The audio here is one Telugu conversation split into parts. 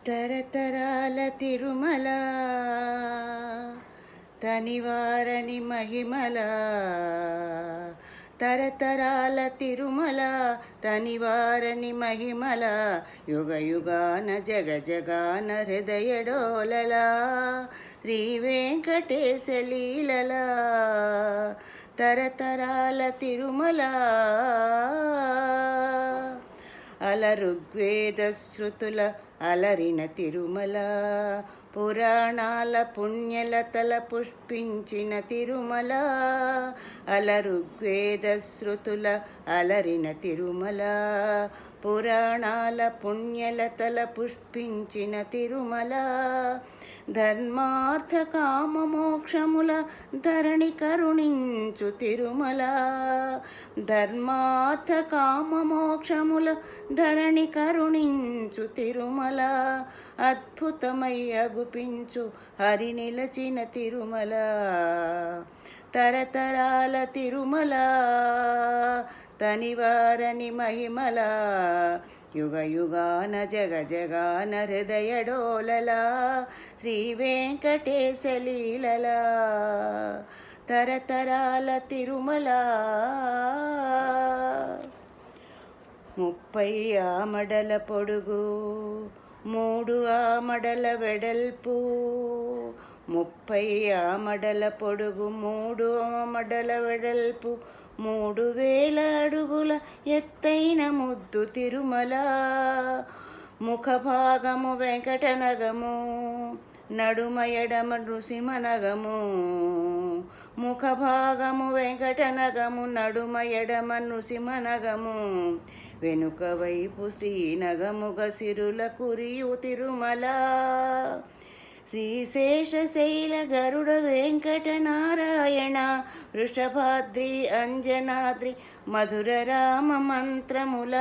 తరతరాల తిరుమల తనివారని మహిమల తరతరాల తిరుమల తనివారని మహిమల యుగ యుగాన జగ జగాన హృదయడోలలా శ్రీ వెంకటేశ లీలలా తరతరాల తిరుమల అలరుగ్వేద శృతుల అలరిన తిరుమల పురాణాల పుణ్యలతల పుష్పించిన తిరుమల అలరుగ్వేద శృతుల అలరిన తిరుమల పురాణాల పుణ్యలతల పుష్పించిన తిరుమల ధర్మార్థ కామ మోక్షముల ధరణి కరుణించు తిరుమల ధర్మార్థ కామ మోక్షముల ధరణి కరుణించు తిరుమల అద్భుతమై అగుపించు హరి నిలచిన తిరుమల తరతరాల తిరుమల తనివారని మహిమల యుగ యుగాన జగ జగాన హృదయడోలలా శ్రీ వెంకటేశ లీలలా తరతరాల తిరుమల 30 ఆమడల పొడుగు 3 ఆమడల వెడల్పు 30 ఆమడల పొడుగు 3 ఆమడల వెడల్పు 3000 అడుగుల ఎత్తైన ముద్దు తిరుమల ముఖభాగము వెంకటనగము నడుమ ఎడమ నృసింహనగము ముఖభాగము వెంకటనగము నడుమ ఎడమ నృసింహనగము వెనుక వైపు శ్రీనగముగ సిరుల కురియు తిరుమల శ్రీశేషశైల గరుడ వెంకటనారాయణ వృషభాద్రి అంజనాద్రి మధుర రామ మంత్రముల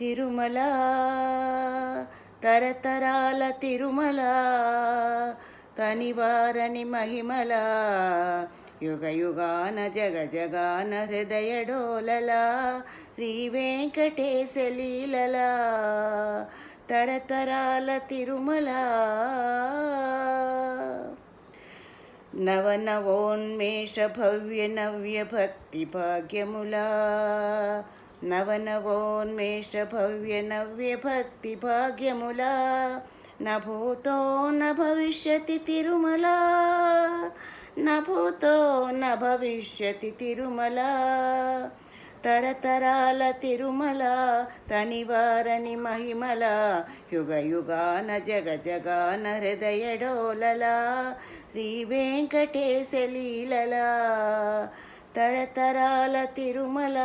తిరుమల తరతరాల తిరుమల తనివారని మహిమల యుగ యుగాన జగ జగాన హృదయడోలలా శ్రీ వెంకటేశ లీలలా తరతరాల తిరుమల నవనవోన్మేష భవ్య నవ్య భక్తి భాగ్యములా నవనవోన్మేష భవ్య నవ్య భక్తి భాగ్యములా నభూతో న భవిష్యతి తిరుమల నభూతో న భవిష్యతి తిరుమల తరతరాల తిరుమల తనివారని మహిమల యుగ యుగాన జగ జగాన హృదయడోలలా శ్రీ వెంకటేశ లీలలా తరతరాల తిరుమల